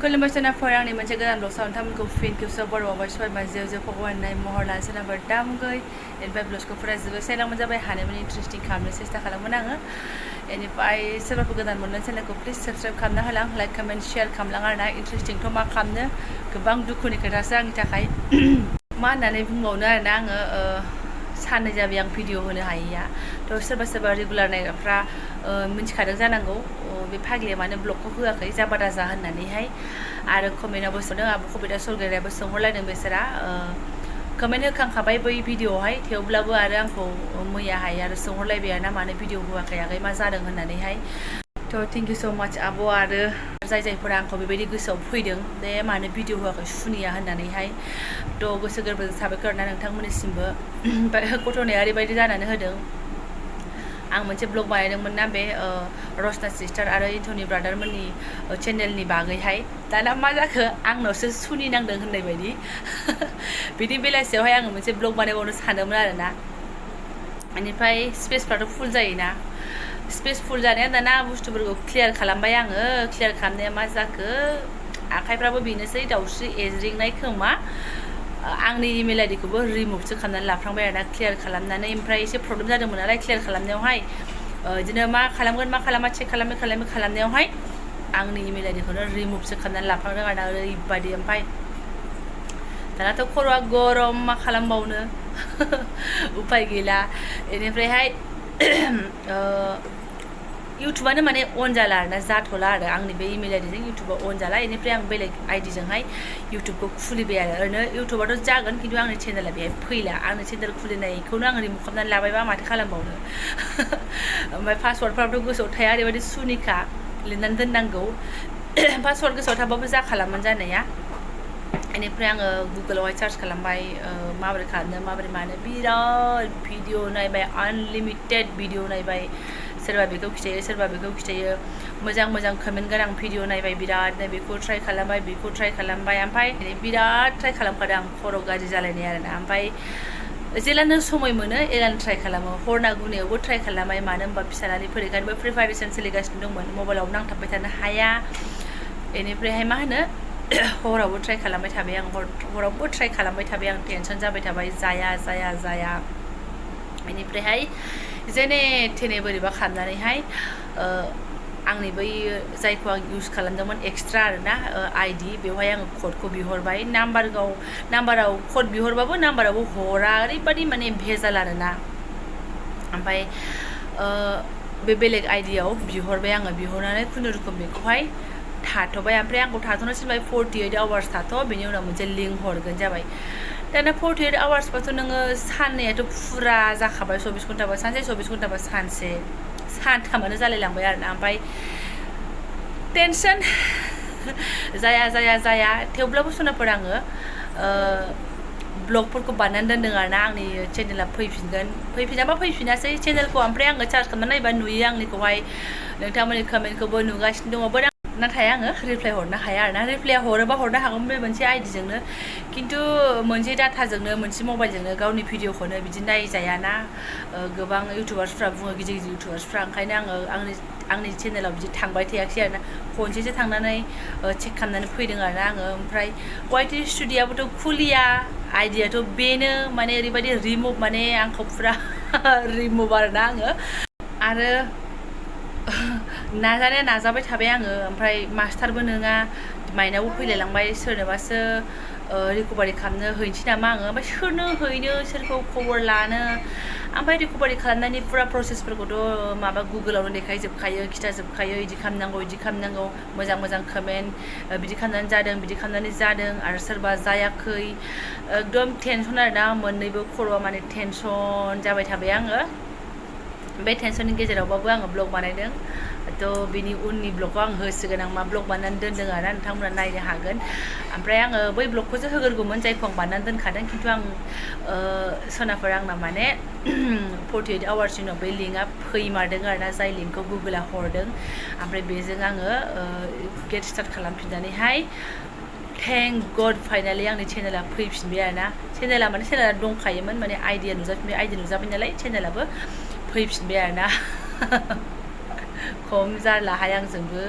खुलुमबाय सोनाफोर आंनि मोनसे गोदान ब्लग सावथामखौ फिन खेबसेयाव बर'आवहाय सबाय जेव फगवाननाय महर लानो सोनाफोर दामगै बेनिफ्राय ब्लगखौ फरायजोबो सेलांमोन जाबाय हानायमानि इन्टारेस्टिं खालामनो सेस्था खालामगोन आङो बेनिफ्राय सोरबाफोर गोदान मोननाय चेनेलखौ प्लिज साबस्क्राइब खालामना होलां लाइक कमेन्ट शेयार खालामलां आरोना इन्टारेस्टिंथ' मा खालामनो गोबां दुखुनि खोथासो आंनि थाखाय मा होननानै बुंबावनो आरोना आङो साननै जाबाय आं भिडिअ होनो हायैया थ' सोरबा रेगुलार नायग्राफ्रा मिथिखादों जानांगौ बे फाग्लिया मानो ब्लगखौ होआखै जाबा दाजा होननानैहाय आरो कमेन्टआवबो सोंदों आब' कबिता सरगेरायाबो सोंहरलायदों बेसोरा कमेन्ट होखांखाबाय बै भिडिअआवहाय थेवब्लाबो आरो आंखौ मैयाहाय आरो सोंहरलायबाय आरोना मानो भिडिअ होआखै आगै मा जादों होननानैहाय थ' थेंक इउ स' माच आब' आरो जायफोरा आंखौ बेबायदि गोसोआव फैदों दे मानो भिडिअ होआखै सुनिया होननानैहाय थ' गोसो गोरबोजों साबायखर ना नोंथांमोननिसिमबो गथ'नाया ओरैबायदि जानानै होदों आं मोनसे ब्लग बानायदोंमोन ना बे रसना सिस्टार आरो इन्ट'नि ब्रादारमोननि चेनेलनि बागैहाय दाना मा जाखो आंनावसो सुनि नांदों होननाय बायदि बिदि बेलासियावहाय आङो मोनसे ब्लग बानायबावनो सानदोंमोन आरोना बेनिफ्राय स्पेसफ्राथ' फुल जायोना स्पेस फुल जानाया दाना बुस्थुफोरखौ क्लियार खालामबाय आङो क्लियार खालामनाया मा जाखो आखाइफ्राबो बेनोसै दाउस्रि एज्रिंनाय खोमा आंनि इमेल आइडिखौबो रिमुभसो खालामनानै लाफ्लांबाय आरोना क्लियार खालामनानै ओमफ्राय एसे प्रब्लेम जादोंमोन नालाय क्लियार खालामनायावहाय बिदिनो मा खालामगोन मा खालामा चेक खालामनायावहाय आंनि इमेल आइडिखौनो रिमुभसो खालामनानै लाफ्लांदों आरोना ओरैबायदि ओमफ्राय दानाथ' खर'आ गरम मा खालामबावनो उपाय गैला बेनिफ्रायहाय इउटुबानो माने अन जाला आरोना जाथ'ला आरो आंनि बे इमेल आइडिजों इउटुबा अन जाला बेनिफ्राय आं बेलेग आइडिजोंहाय इउटुबखौ खुलिबाय आरो ओरैनो इउटुबाथ' जागोन खिन्थु आंनि चेनेला बेहाय फैला आंनि चेनेल खुलिनायखौनो आं रिमुभ खालामनानै लाबायबा माथो खालामबावनो ओमफ्राय पासवार्डफ्राबोथ' गोसोआव थाया ओरैबायदि सुनिखा लिरनानै दोननांगौ पासवार्ड गोसोआव थाबाबो जाखालामोन जानाया बेनिफ्राय आङो गुगोलावहाय सार्च खालामबाय माबोरै खालामनो माबोरै मानो बिराद भिडिअ नायबाय आनलिमिटेड भिडिअ नायबाय सोरबा बेखौ खिथायो मोजां कमेन्ट गोनां भिडिअ नायबाय बिरादनो बेखौ ट्राइ खालामबाय ओमफ्राय बिराद ट्राइ खालामखादों आं खर' गाज्रि जालायनाय आरोना ओमफ्राय जेलानो समय मोनो एलानो ट्राइ खालामो हरना गुनायावबो ट्राइ खालामबाय मानो होनबा फिसालानि फरिखानिबो प्रिपारेसन सोलिगासिनो दंमोन मबाइलाव नांथाबबाय थानो हाया बेनिफ्रायहाय मा होनो हरावबो ट्राइ खालामबाय थाबाय आं हरावबो ट्राइ खालामबाय थाबाय आं टेनसन जाबाय थाबाय जाया बेनिफ्रायहाय जेने थेने बोरैबा खालामनानैहाय आंनि बै जायखौ आं इउज खालामदोंमोन एक्सट्रा आरोना आइडि बेवहाय आङो क'डखौ बिहरबाय नाम्बाराव क'ड बिहरबाबो नाम्बारावबो हरा ओरैबायदि माने भेजाल आरोना ओमफ्राय बे बेलेग आइडियाव बिहरबाय आङो बिहरनानै खुनुरुखुम बेखौहाय थाथ'बाय ओमफ्राय आंखौ थाथ'नो थिनबाय 48 आवार्स थाथ' बेनि उनाव मोनसे लिंक हरगोन जाबाय दाना 48 आवार्सबाथ' नोङो साननैयाथ' फुरा जाखाबाय 24 घन्टाबा सानसे 24 घन्टाबा सानसे सानथामानो जालायलांबाय आरोना ओमफ्राय टेनसन जाया थेवब्लाबो सनाफोर आङो ब्लगफोरखौ बानायनानै दोन्दों आरोना आंनि चेनेला फैफिनाबा फैफिनासै चेनेलखौ ओमफ्राय आङो सार्च खालामनानै नायबा नुयो आंनिखौहाय नोंथांमोननि कमेन्टखौबो नुगासिनो दङ नाथाय आङो रिप्लाइ हरनो हाया आरोना रिप्लाइ हरोबा हरनो हागौमोन बे मोनसे आइडिजोंनो खिन्थु मोनसे डाटाजोंनो मोनसे मबाइलजोंनो गावनि भिडिअखौनो बिदि नायजायाना गोबां इउटुबार्सफ्रा बुङो गिदिर इउटुबार्सफ्रा ओंखायनो आङो आंनि चेनेलाव बिदि थांबाय थायाखै आरोना खनसेसो थांनानै चेक खालामनानै फैदों आरोना आङो ओमफ्राय वाइटि स्टुडिय'आबोथ' खुलिया आइडियाथ' बेनो माने ओरैबायदि रिमुभ माने आंखौ फुरा रिमुभ आरोना आङो आरो नाजाबाय थाबाय आङो ओमफ्राय मास्टारबो नङा माइनावबो फैलायलांबाय सोरनोबासो रिकभारि खालामनो हैनोसै नामा आङो ओमफ्राय सोरनो हैनो सोरखौ खबर लानो ओमफ्राय रिकभारि खालामनायनि फुरा प्रसेसफोरखौथ' माबा गुगोलावनो देखायजोबखायो खिथाजोबखायो इदि खालामनांगौ मोजां कमेन्ट बिदि खालामनानै जादों आरो सोरबा जायाखै एकदम टेनसन आरोना मोननैबो खर'आ माने टेनसन जाबाय थाबाय आङो बे टेनसननि गेजेरावबाबो आङो ब्लग बानायदों थ' बिनि उननि ब्लगखौ आं होसिगोन आं मा ब्लग बानायनानै दोन्दों आरो नोंथांमोना नायनो हागोन ओमफ्राय आङो बै ब्लगखौसो होग्रोगौमोन जायखौ आं बानायनानै दोनखादों खिन्थु आं सनाफोर आंना माने 48 आवार्सनि उनाव बे लिंकआ फैमारदों आरोना जाय लिंकखौ गुगोला हरदों ओमफ्राय बेजों आङो गेट स्टार्ट खालामफिननानैहाय थेंक गड फाइनालि आंनि चेनेला फैफिनबाय आरोना चेनेला दंखायोमोन माने आइडिया नुजाबाय नालाय चेनेलाबो फैफिनबाय आरोना खम जारलाहाय आंजोंबो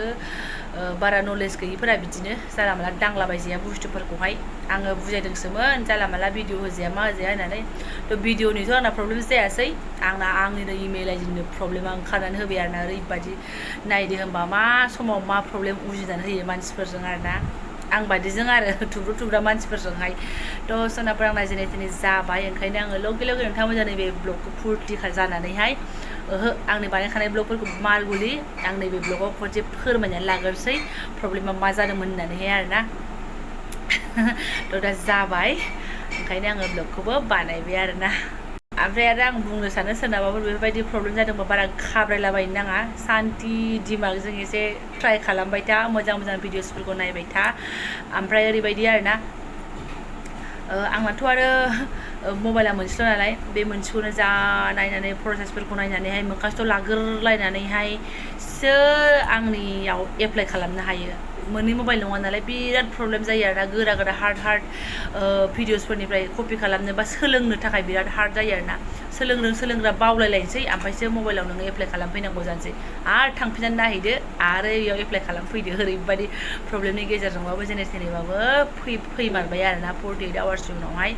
बारा नलेज गैयिफोरा बिदिनो जाला माला दांलाबायजाया बुस्थुफोरखौहाय आङो बुजायदोंसोमोन जाला माला भिडिअ होजाया मा होजाया होननानै थ' भिडिअनिथ' आंना प्रब्लेम जायासै आंनिनो इमेल आइडिनो प्रब्लेमा ओंखारनानै होबाय आरोना ओरैबायदि नायदो होनबा मा समाव मा प्रब्लेम उजिनानै होयो मानसिफोरजों आरोना आं बायदिजों आरो थुब्रुथुब्रा मानसिफोरजोंहाय थ' सोनाफोर आंना जेने थेने जाबाय ओंखायनो आङो लगे लगे नोंथांमोनजों नैबे ब्लगखौ फुर्ति जानानैहाय आंनि बानायखानाय ब्लगफोरखौ मारगुलि आं नैबे ब्लगाव खनसे फोरमायनानै लाग्रोसै प्रब्लेमा मा जादोंमोन होननानैहाय आरोना थ' दा जाबाय ओंखायनो आङो ब्लगखौबो बानायबाय आरोना ओमफ्राय आरो आं बुंनो सानो सोरनाबाफोर बेफोरबायदि प्रब्लेम जादोंबा बारा खाब्रायलाबायनो नाङा सान्ति दिमागजों एसे ट्राइ खालामबाय था मोजां मोजां भिडिअसफोरखौ नायबाय था ओमफ्राय ओरैबायदि आरोना आंनाथ' आरो मबाइला मोनसेल' नालाय बे मोनसेखौनो जा नायनानै प्रसेसफोरखौ नायनानैहाय मोखांथ' लाग्रोलायनानैहायसो आंनियाव एप्लाइ खालामनो हायो मोननै मबाइल नङा नालाय बिराद प्रब्लेम जायो आरोना गोरा गोरा हार्ड भिडिअसफोरनिफ्राय कपि खालामनो बा सोलोंनो थाखाय बिराद हार्ड जायो आरोना सोलोंग्रा बावलायलायनोसै ओमफ्रायसो मबाइलाव नोङो एप्लाइ खालामफैनांगौ जानोसै आरो थांफिननानै नायहैदो आरो बेयाव एप्लाइ खालामफैदो ओरैबायदि प्रब्लेमनि गेजेरजोंबाबो जेने थेनेबाबो फैमारबाय आरोना 48 आवार्सनि उनावहाय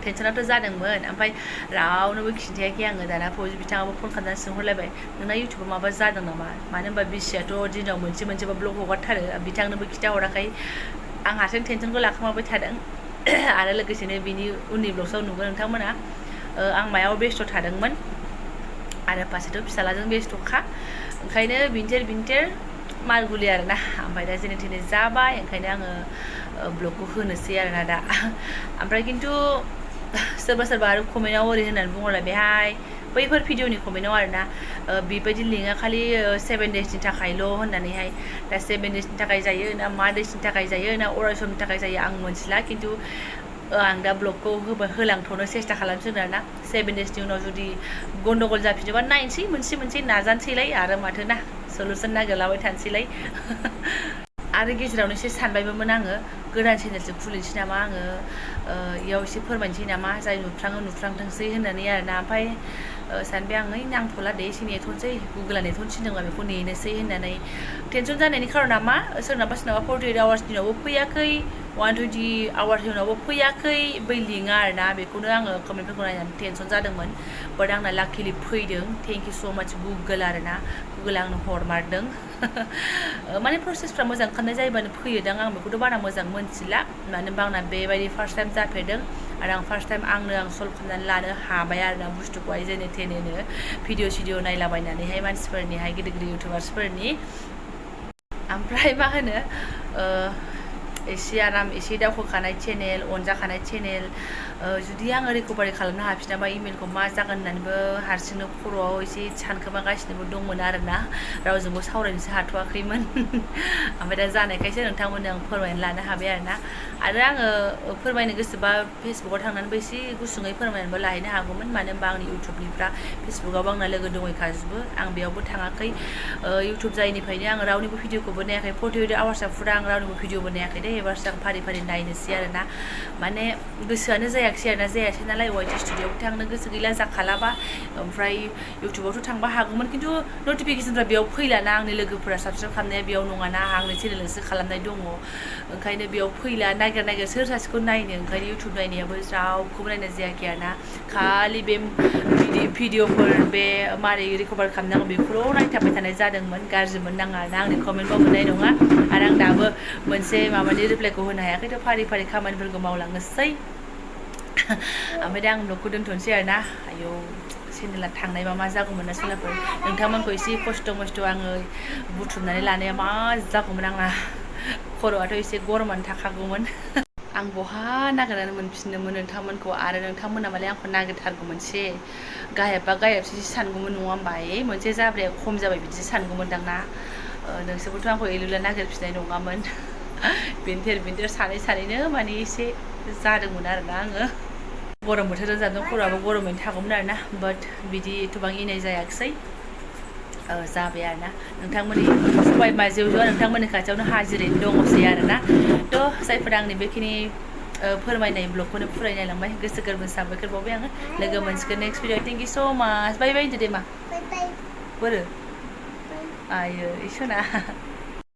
टेनसनाथ' जादोंमोन ओमफ्राय रावनोबो खिन्थायाखै आङो दाना फौजि बिथाङाबो फन खालामनानै सोंहरलायबाय नोंना इउटुबाव माबा जादों नामा मानो होनबा बिसियाथ' दिनाव मोनसेबा ब्लग हगारथारो बिथांनोबो खिन्थाहराखै आं हारसिं टेनसनखौ लाखोमाबाय थादों आरो लोगोसेनो बिनि उननि ब्लगसाव नुगोन नोंथांमोना आं मायाव बेस्थ' थादोंमोन आरो फारसेथ' फिसालाजों बेस्थ'खा ओंखायनो बिनथेर मारगुलि आरोना ओमफ्राय दा जेने थेने जाबाय ओंखायनो आङो ब्लगखौ होनोसै आरोना दा ओमफ्राय खिन्थु सोरबा आरो कमेन्टआव ओरै होननानै बुंहरलायबायहाय बैफोर भिडिअनि कमेन्टआव आरोना बेबायदि लिंकआ खालि 7 डेसनि थाखायल' होननानैहाय दा 7 डेसनि थाखाय जायो ना मा डेसनि थाखाय जायो ना अराय समनि थाखाय जायो आं मोनथिला खिन्थु आं दा ब्लगखौ होलांथ'नो सेस्था खालामसिगोन आरोना 7 डेसनि उनाव जुदि गन्दगल जाफिनोबा नायनोसै मोनसे नाजानोसैलाय आरो माथो ना सलुसन नागिरलाबाय थानोसैलाय आरो गेजेरावनो एसे सानबायबोमोन आङो गोदान चेनेलसो खुलिनोसै नामा आङो इयाव एसे फोरमायनोसै नामा जाय नुफ्रांथोंसै होननानै आरोना ओमफ्राय सानबाय आं नांथ'ला दे एसे नेथ'नोसै गुगोला नेथ'नो थिनदोंबा बेखौ नेनोसै होननानै टेनसन जानायनि खारना मा सोरनाबा 48 आवार्सनि उनावबो फैयाखै 120 आवार्सनि उनावबो फैयाखै बै लिंकआ आरोना बेखौनो आङो कमेन्टफोरखौ नायनानै टेनसन जादोंमोन बाट आंना लाकिलि फैदों थेंक इउ स' माच गुगोल आरोना गुगोला आंनो हरमारदों माने प्रसेसफ्रा मोजां खालामनाय जायोबानो फैयोदां आं बेखौथ' बारा मोजां मोनथिला मानो होनबा आंना बेबायदि फार्स्ट टाइम जाफेरदों आरो आं फार्स्ट टाइम आं सल्भ खालामनानै लानो हाबाय आरोना बुस्थुखौहाय जेने थेनेनो भिडिअ नायलाबायनानैहाय मानसिफोरनिहाय गिदिर इउटुबार्सफोरनि ओमफ्राय मा होनो एसे दावखोखानाय चेनेल अनजाखानाय चेनेल जुदि आङो रिकभारि खालामनो हाफिनाबा इमेलखौ मा जागोन होननानैबो हारसिंनो खर'आव एसे सानखोमागासिनोबो दंमोन आरोना रावजोंबो सावरायनोसो हाथ'वाखैमोन ओमफ्राय दा जानायखायसो नोंथांमोननो आं फोरमायनानै लानो हाबाय आरोना आरो आङो फोरमायनो गोसोबा फेसबुकाव थांनानैबो एसे गुसुङै फोरमायनानैबो लाहैनो हागौमोन मानो होनबा आंनि इउटुबनिफ्रा फेसबुकावबो आंना लोगो दंहैखाजोबो आं बेयावबो थाङाखै इउटुब जायैनिफ्रायनो आङो रावनिबो भिडिअखौबो नायाखै 48 आवार्सआ फुरा आं रावनिबो भिडिअबो नायाखै दे एबारसो आं फारि नायनोसै आरोना माने गोसोआनो जायाखिसै आरोना जायासै नालाय वाइटि स्टुडिअआव थांनो गोसो गैला जाखालाबा ओमफ्राय इउटुबावथ' थांबा हागौमोन खिन्थु नटिफिकेसनफ्रा बेयाव फैलाना आंनि लोगोफोरा साबसक्राइब खालामनाया बेयाव नङाना आंनि चेनेलसो खालामनाय दङ ओंखायनो बेयाव फैला नागिर सोर सासेखौ नायनो ओंखायनो इउटुब नायनायाबो रावखौबो नायनाय जायाखै आरोना खालि बे भिडिअफोर बे मारै रिकभार खालामनांगौ बेखौल' नायथाबबाय थानाय जादोंमोन गाज्रि मोननाङा आरोना आंनि कमेन्टबो मोननाय नङा आरो आं दाबो मोनसे माबानि रिप्लाइखौ होनो हायाखैथ' फारि खामानिफोरखौ मावलांनोसै ओमफ्राय दा आं ब्लगखौ दोनथ'नोसै आरोना आयौ चेनेला थांनायबा मा जागौमोन ना सोलाफोर नोंथांमोनखौ एसे खस्थ' मस्थ' आङो बुथुमनानै लानाया मा जागौमोन आंना खर'आथ' एसे गरमानो थाखागौमोन आं बहा नागिरनानै मोनफिनदोंमोन नोंथांमोनखौ आरो नोंथांमोना मालाय आंखौ नागिरथारगौमोनसे गायबा सानगौमोन नङा होमबा मोनसे जाब्राया खम जाबाय बिदि सानगौमोनदां ना नोंसोरबोथ' आंखौ एलुला नागिरफिननाय नङामोन बिनथेर सानैनो माने एसे जादोंमोन आरोना आङो गरम बोथोराव जादों खर'आबो गरमैनो थागौमोन आरोना बाट बिदि एथ'बां इनाय जायाखिसै जाबाय आरोना नोंथांमोननि सबाय बिमा जेवजोआ नोंथांमोननि खाथियावनो हाजिरैनो दङसै आरोना थ' जायफोरा आंनि बेखिनि फोरमायनाय ब्लगखौनो फरायनायलांबाय गोसो गोरबोनि साबायखर बावबाय आङो लोगो मोनसिगोन नेक्स्ट भिडिअ थेंक इउ स' माच बाय बाय होनदो दे मा बोरो आयो इसोना